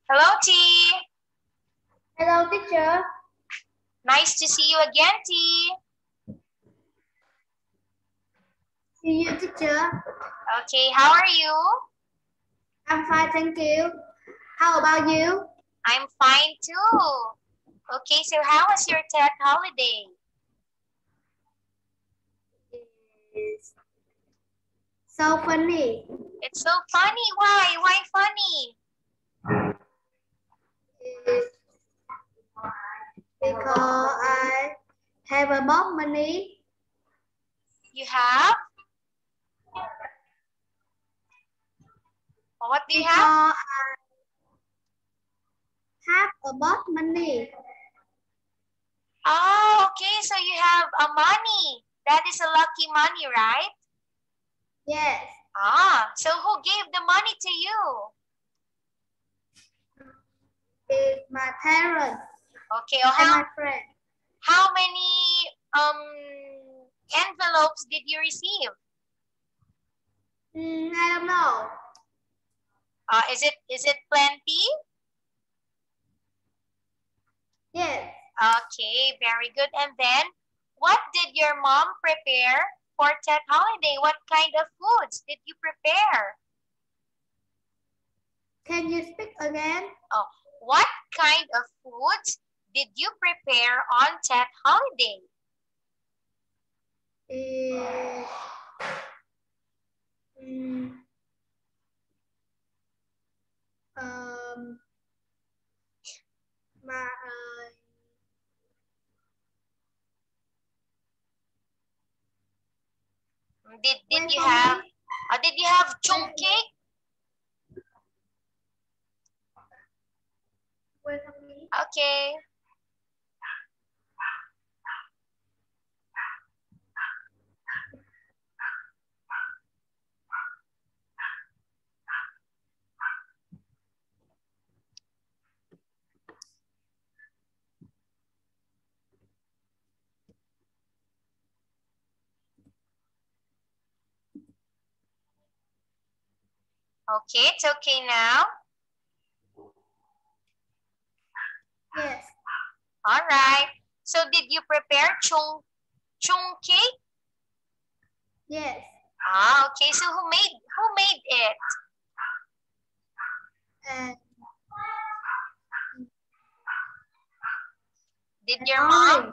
Hello, T. Hello, teacher. Nice to see you again, T. See you, teacher. Okay, how are you? I'm fine, thank you. How about you? I'm fine too. Okay, so how was your tech holiday? It's so funny. It's so funny. Why? Why funny? It's because I have a lot money. You have? What do you have? Because I have a lot money. Oh, okay, so you have a money. That is a lucky money, right? Yes. Ah, so who gave the money to you? It's my parents Okay, and my friend. how many envelopes did you receive? I don't know. Is it plenty? Yes. Okay, very good. And then, what did your mom prepare for Tet holiday? What kind of foods did you prepare? Can you speak again? Oh, what kind of foods did you prepare on Tet holiday? Is my Did you have chung cake? wait for me. Okay. Okay, it's okay now. Yes. All right. So did you prepare chung cake? Yes. Ah, okay. So who made it? And Did your mom?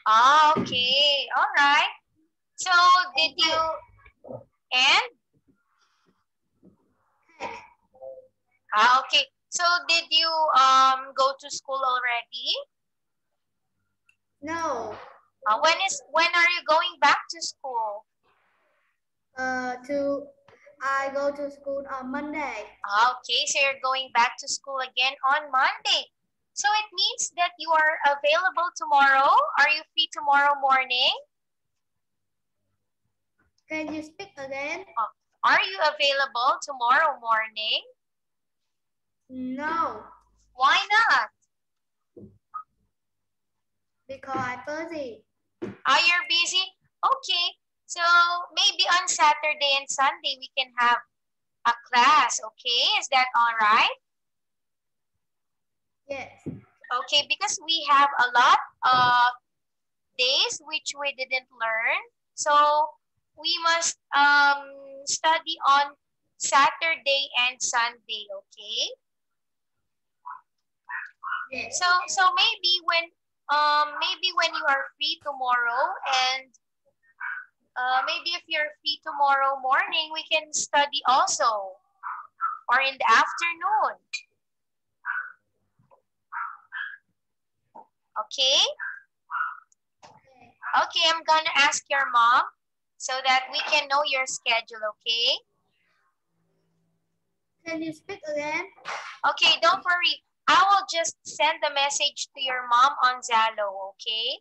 Ah, okay. All right. So did you and? Ah, okay. So did you go to school already? No. When are you going back to school? I go to school on Monday. Okay, so you're going back to school again on Monday. So it means that you are available tomorrow. Are you free tomorrow morning? Can you speak again? Are you available tomorrow morning? No. Why not? Because I'm busy. You're busy? Okay. So maybe on Saturday and Sunday we can have a class, okay? Is that all right? Yes. Okay, because we have a lot of days which we didn't learn. So we must study on Saturday and Sunday, okay? Yes. So maybe when you are free tomorrow and maybe if you're free tomorrow morning, we can study also or in the afternoon. Okay? Okay, I'm gonna ask your mom so that we can know your schedule, okay? Can you speak again? Okay, don't worry. I will just send the message to your mom on Zalo, okay?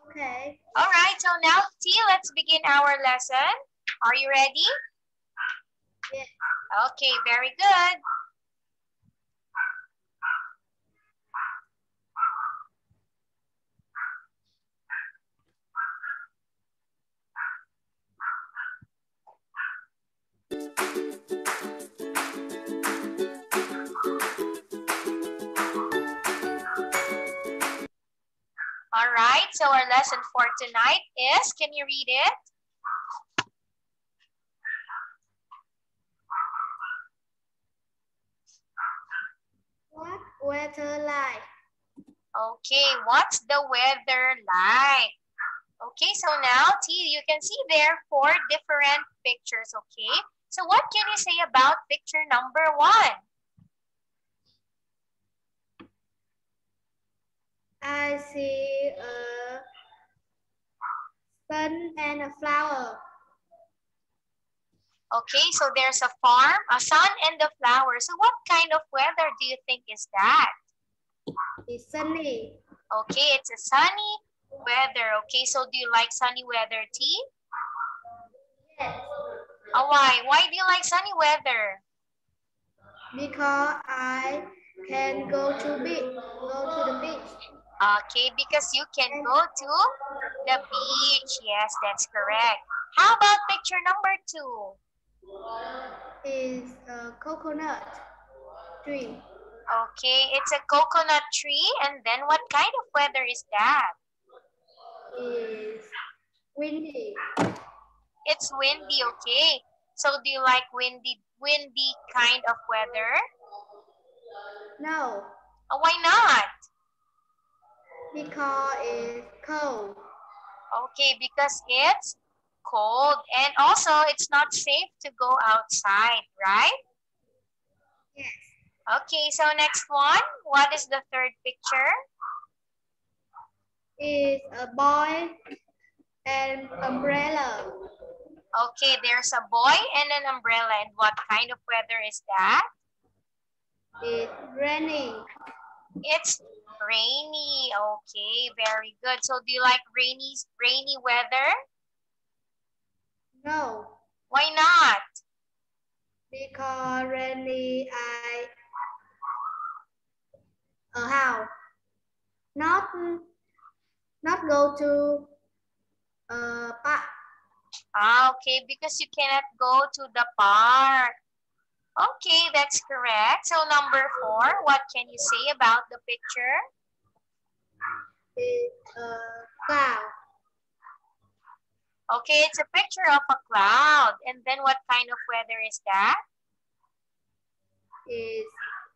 Okay. All right, so now, T, let's begin our lesson. Are you ready? Yes. Okay, very good. All right, so our lesson for tonight is, can you read it? What weather like? Okay, what's the weather like? Okay, so now, T, you can see there 4 different pictures, okay? So what can you say about picture number 1? I see a sun and a flower. Okay, so there's a farm, a sun, and a flower. So what kind of weather do you think is that? It's sunny. Okay, it's a sunny weather. Okay, so do you like sunny weather, T? Yes. Why? Why do you like sunny weather? Because I can go to the beach. Okay, because you can go to the beach. Yes, that's correct. How about picture number 2? Is a coconut tree. Okay, it's a coconut tree. And then what kind of weather is that? Is windy. It's windy, okay. So do you like windy kind of weather? No, Why not? because it's cold. Okay, because it's cold. And also, it's not safe to go outside, right? Yes. Okay, so next one. What is the third picture? Is a boy and umbrella. Okay, there's a boy and an umbrella. And what kind of weather is that? It's raining. It's rainy. Okay, very good. So do you like rainy weather? No, Why not? because rainy how? Not go to park. Okay, because you cannot go to the park. Okay, that's correct. So number 4, what can you say about the picture? Is cloud. Okay, it's a picture of a cloud. And then what kind of weather is that? Is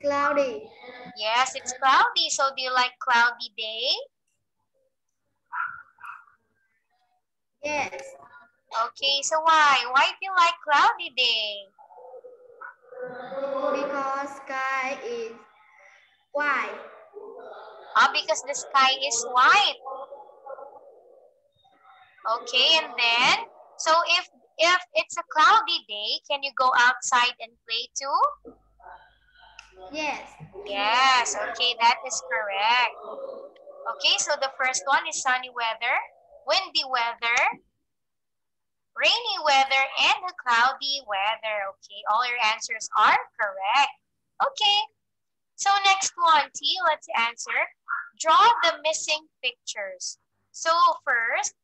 cloudy. Yes, it's cloudy. So do you like cloudy day? Yes, Okay, so why? Why do you like cloudy day? because sky is white. Because the sky is white. Okay, and then, so if it's a cloudy day, can you go outside and play too? Yes, Yes, okay, that is correct. Okay, so the first one is sunny weather, windy weather, rainy weather, and a cloudy weather. Okay, all your answers are correct. Okay, so next one, T, let's answer. Draw the missing pictures. So first,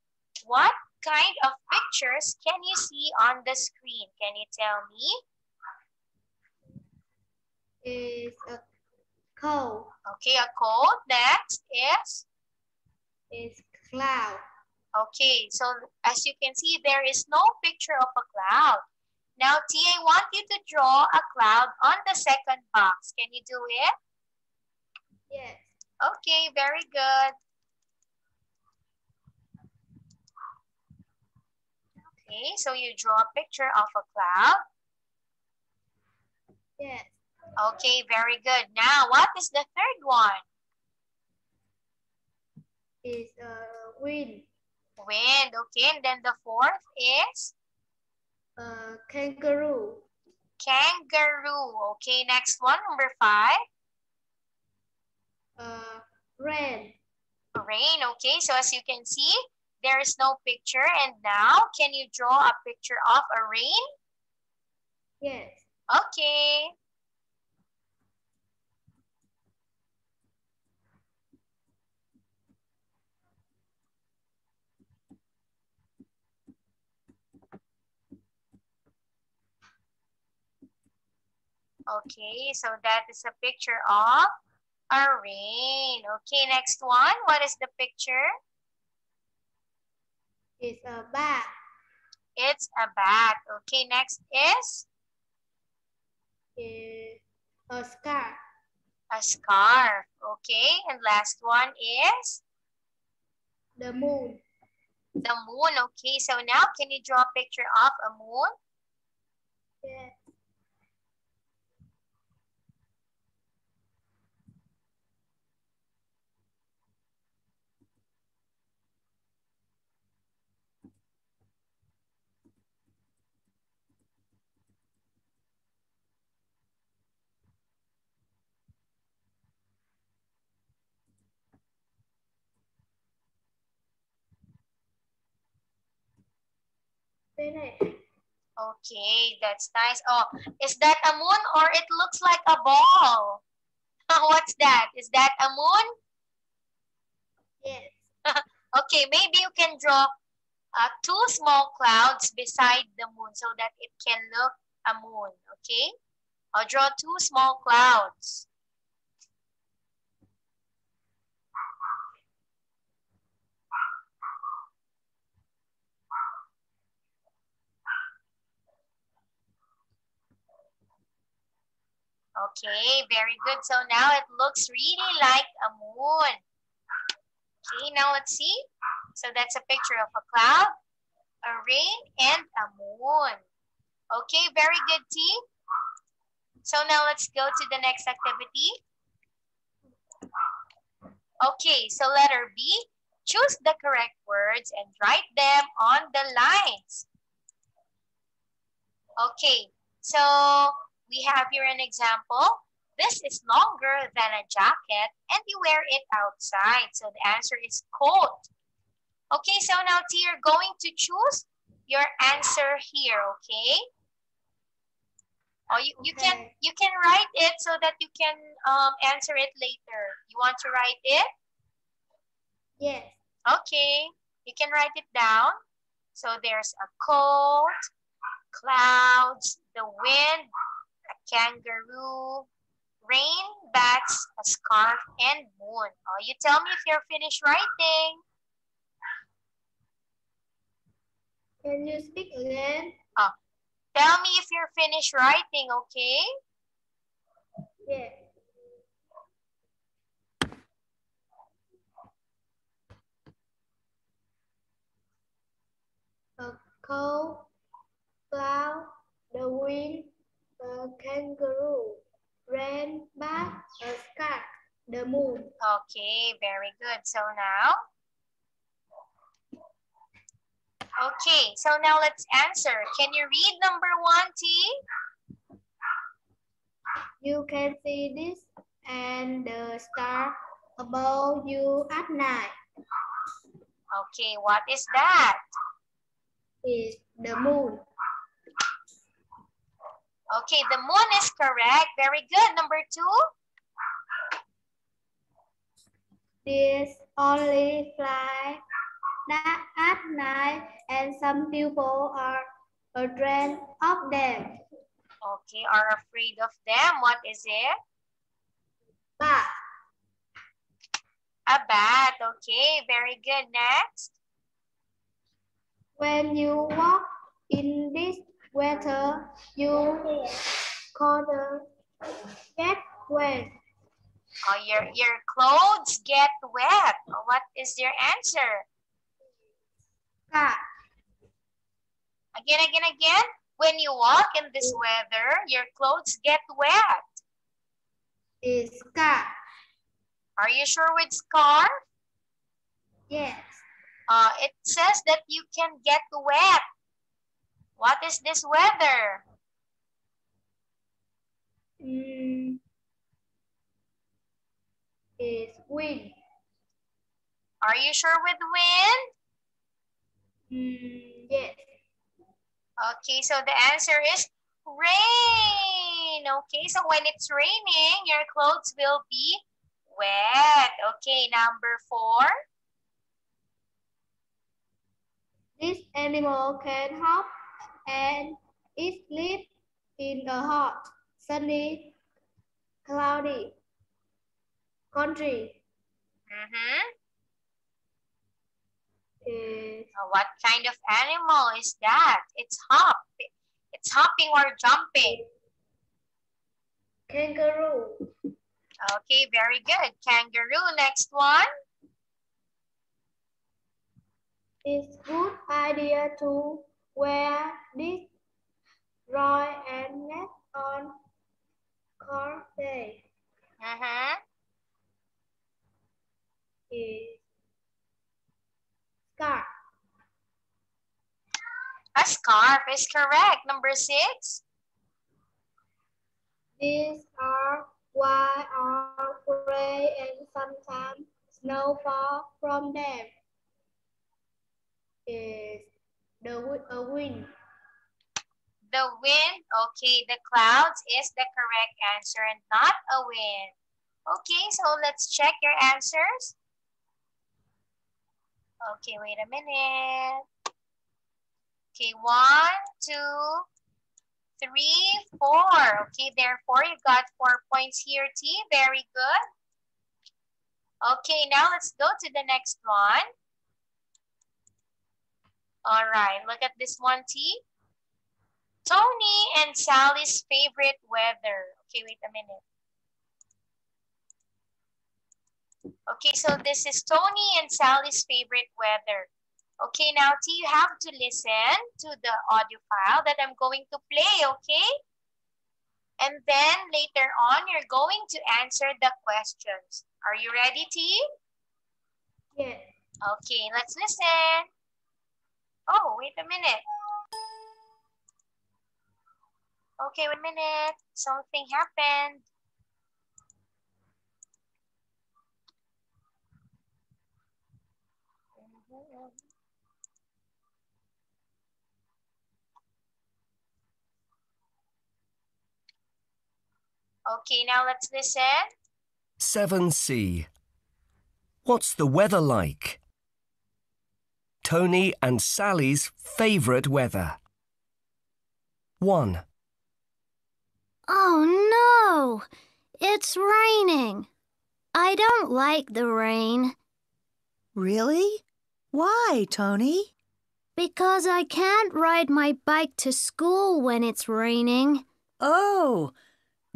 what kind of pictures can you see on the screen? Can you tell me? is a cold. Okay, a cold. Next Is cloud. okay, so as you can see, there is no picture of a cloud. Now, T, I want you to draw a cloud on the second box. Can you do it? Yes, Okay, very good. Okay, so you draw a picture of a cloud. yes, Okay, very good. Now, what is the third one? is wind. Wind. Okay, and then the fourth is Kangaroo. kangaroo. Okay, next one, number 5. Rain. Rain. Okay, so as you can see, there is no picture. And now, can you draw a picture of a rain? Yes, Okay. Okay, so that is a picture of A rain. Okay, next one. What is the picture? It's a bat. It's a bat. Okay, next is? It's a scarf. A scarf. Okay, and last one is? The moon. The moon. Okay, so now can you draw a picture of a moon? Yes. Okay, that's nice. Oh, is that a moon or it looks like a ball? What's that? Is that a moon? Yes. Okay, maybe you can draw two small clouds beside the moon so that it can look a moon. Okay, I'll draw two small clouds. Okay, very good. So now it looks really like a moon. Okay, now let's see. So that's a picture of a cloud, a rain, and a moon. Okay, very good, T. So now let's go to the next activity. Okay, so letter B. Choose the correct words and write them on the lines. Okay, so we have here an example. This is longer than a jacket and you wear it outside. So the answer is coat. Okay, so now T, you're going to choose your answer here, okay? Or you can write it so that you can answer it later. You want to write it? Yes. Okay, you can write it down. So there's a coat, clouds, the wind, a kangaroo, rain, bats, a scarf, and moon. Oh, you tell me if you're finished writing. Can you speak again? Oh, tell me if you're finished writing, okay? Yes. A cow, cloud, the wind, a kangaroo, rain, bat, a scarf, the moon. Okay, very good. So now, okay, so now let's answer. Can you read number 1, T? You can see this and the star above you at night. Okay, what is that? Is the moon. Okay, the moon is correct. Very good. Number 2? This only fly at night and some people are afraid of them. Okay, are afraid of them. What is it? Bat. A bat. Okay, very good. Next. When you walk in this weather, you could get wet. Oh, your clothes get wet. What is your answer? Cat. Again. When you walk in this weather, your clothes get wet. Is scarf. Are you sure with scarf? Yes. It says that you can get wet. What is this weather? Is wind. Are you sure with wind? Yes. Okay, so the answer is rain. Okay, so when it's raining, your clothes will be wet. Okay, number 4. This animal can hop and it lives in a hot, sunny, cloudy country. What kind of animal is that? It's hopping or jumping. Kangaroo. Okay, very good. Kangaroo. Next one. It's good idea to wear this Roy and net on car day. Is scarf. A scarf is correct. Number 6. These are white or gray and sometimes snow fall from them. Is a wind. The wind. Okay, the clouds is the correct answer and not a wind. Okay, so let's check your answers. Okay, wait a minute. Okay, 1, 2, 3, 4. Okay, therefore you got 4 points here, T. Very good. Okay, now let's go to the next one. All right, look at this one, T. Tony and Sally's favorite weather. Okay, wait a minute. Okay, so this is Tony and Sally's favorite weather. Okay, now T, you have to listen to the audio file that I'm going to play, okay? And then later on, you're going to answer the questions. Are you ready, T? Yes. Okay, let's listen. Oh, wait a minute. Okay, wait a minute. Something happened. Okay, now let's listen. 7C. What's the weather like? Tony and Sally's favourite weather. 1. Oh no! It's raining. I don't like the rain. Really? Why, Tony? Because I can't ride my bike to school when it's raining. Oh,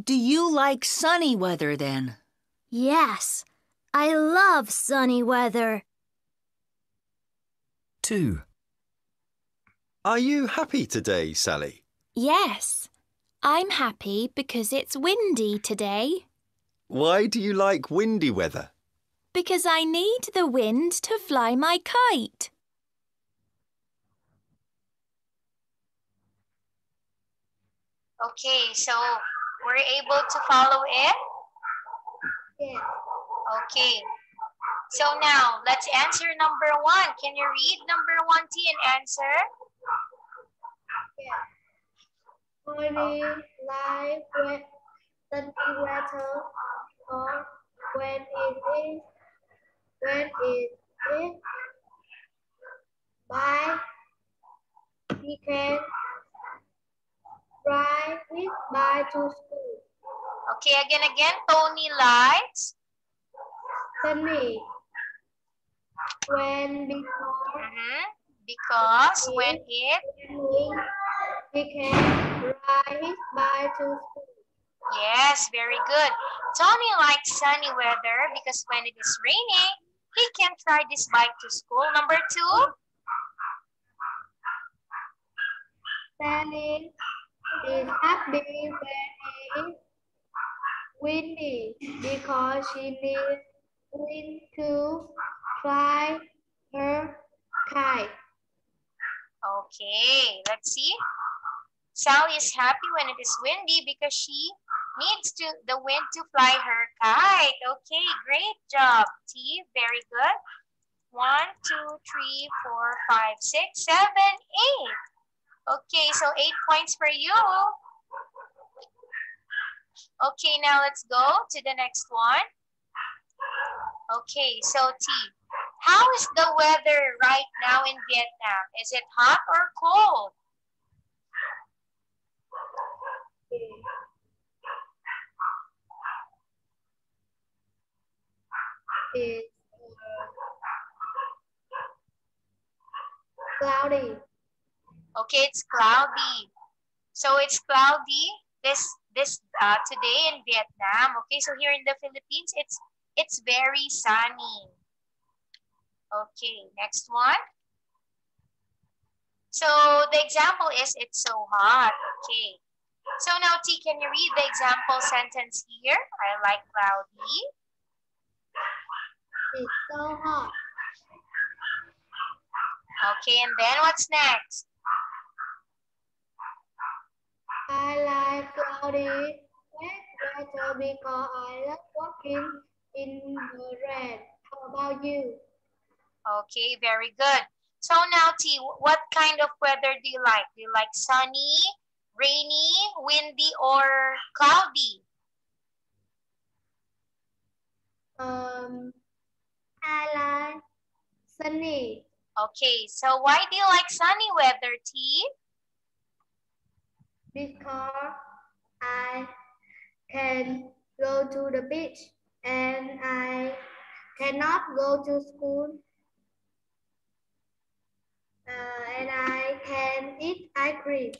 do you like sunny weather then? Yes, I love sunny weather. 2. Are you happy today, Sally? Yes, I'm happy because it's windy today. Why do you like windy weather? Because I need the wind to fly my kite. Okay, so we're able to follow it? Yes. Okay. So now, let's answer number 1. Can you read number 1, T, and answer? Yes. Only like sunny weather or when it is by he can ride his bike to school. Okay, again. Tony likes? Sunny. When before Because when it? he can ride his bike to school. Yes, very good. Tony likes sunny weather because when it is raining, he can ride his bike to school. Number 2? Sally is happy when it is windy because she needs wind to fly her kite. Okay, let's see. Sally is happy when it is windy because she needs the wind to fly her kite. Okay, great job, T. Very good. 1, 2, 3, 4, 5, 6, 7, 8. Okay, so 8 points for you. Okay, now let's go to the next one. Okay, so T. How is the weather right now in Vietnam? Is it hot or cold? is cloudy. Okay, it's cloudy. So it's cloudy this today in Vietnam. Okay, so here in the Philippines, it's very sunny. Okay, next one. So the example is it's so hot. Okay. So now T, can you read the example sentence here? I like cloudy. It's so hot. Okay, and then what's next? I like cloudy weather because I love walking in the rain. How about you? Okay, very good. So now T, what kind of weather do you like? Do you like sunny, rainy, windy, or cloudy? I like sunny Okay, so why do you like sunny weather, T? because I can go to the beach and I cannot go to school. And I can eat ice cream.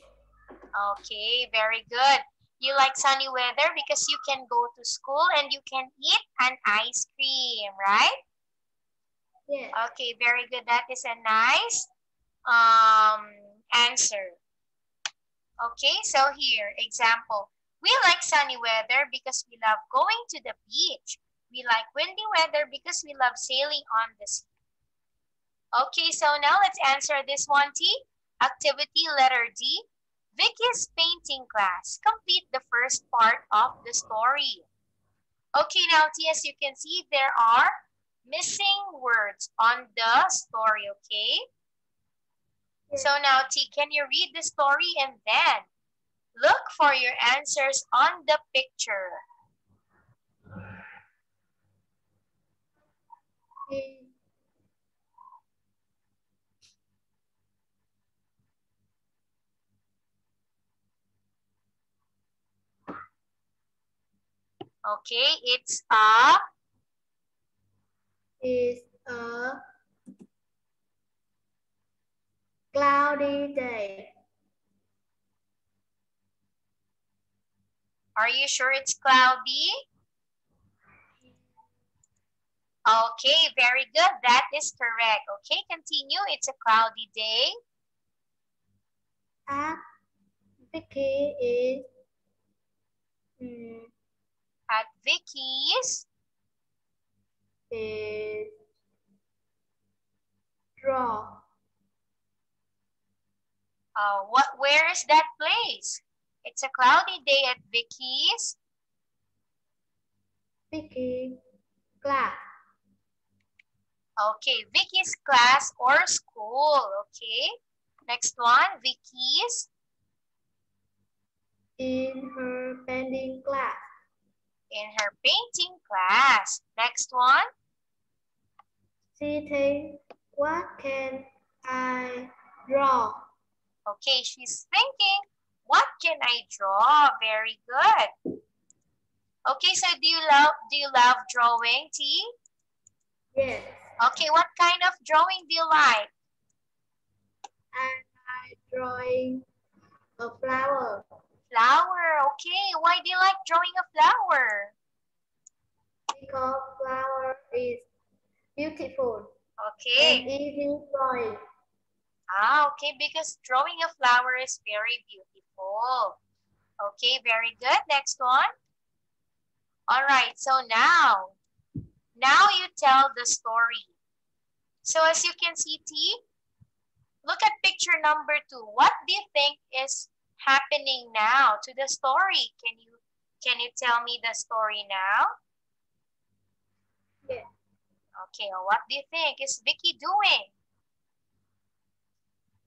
Okay, very good. You like sunny weather because you can go to school and you can eat an ice cream, right? Yes. Okay, very good. That is a nice answer. Okay, so here, example. We like sunny weather because we love going to the beach. We like windy weather because we love sailing on the sea. Okay, so now let's answer this one, T. Activity letter D. Vicky's painting class. Complete the first part of the story. Okay, now T, as you can see, there are missing words on the story, okay? So now T, can you read the story and then look for your answers on the picture? Okay, it's a cloudy day. Are you sure it's cloudy? Okay, very good. That is correct. Okay, continue. It's a cloudy day. Vicky is At Vicky's draw. Where is that place? It's a cloudy day at Vicky's class. Okay, Vicky's class or school. Okay, next one, Vicky's in her painting class. In her painting class. Next one, she thinks, what can I draw? Okay, she's thinking, what can I draw? Very good. Okay, so do you love drawing, T? Yes. Okay, what kind of drawing do you like? I like drawing a flower. Flower, okay. Why do you like drawing a flower? Because flower is beautiful. Okay. And easy drawing. Okay, because drawing a flower is very beautiful. Okay, very good. Next one. All right, so now you tell the story. So as you can see, T, look at picture number 2. What do you think is happening now to the story? Can you tell me the story now? Yes. Okay, what do you think is Vicky doing?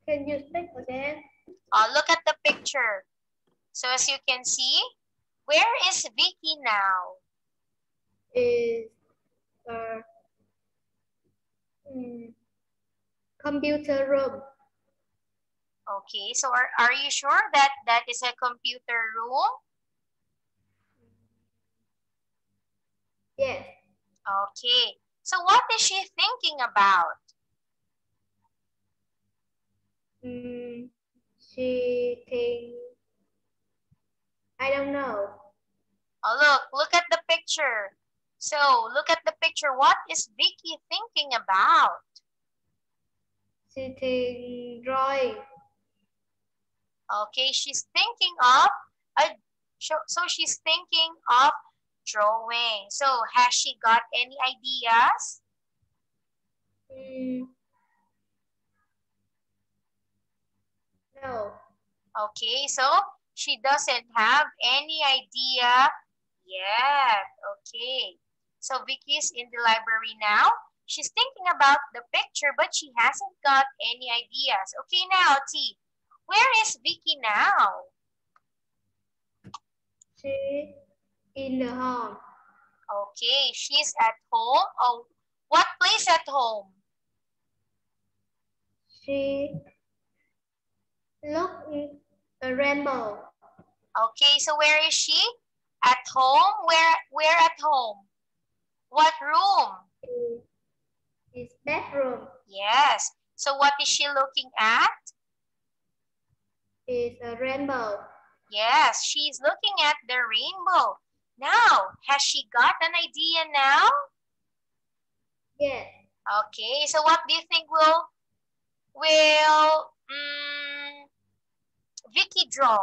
Can you speak again? Look at the picture. So as you can see, where is Vicky now? Is computer room. Okay, so are you sure that that is a computer room? Yes. Okay, So what is she thinking about? She thinks, I don't know. Oh, look at the picture. So look at the picture. What is Vicky thinking about? She thinks drawing. Okay, she's thinking of so she's thinking of drawing. So has she got any ideas? No. Okay, so she doesn't have any idea yet. Okay, so Vicky is in the library now. She's thinking about the picture, but she hasn't got any ideas. Okay, now T, where is Vicky now? She in the home. Okay, she's at home. Oh, what place at home? She look a rainbow. Okay, so where is she? At home? Where at home? What room? His bedroom. Yes. So what is she looking at? Is a rainbow. Yes, she's looking at the rainbow. Now, has she got an idea now? Yes. Okay, so what do you think will Vicky draw?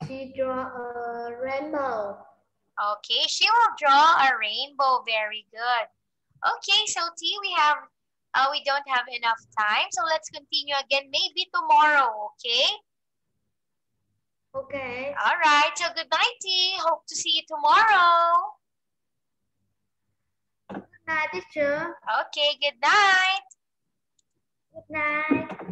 She draw a rainbow. Okay, she will draw a rainbow. Very good. Okay, so T, we don't have enough time, so let's continue again maybe tomorrow, okay? Okay. All right, so good night, T. Hope to see you tomorrow. Good night, teacher. Okay, good night. Good night.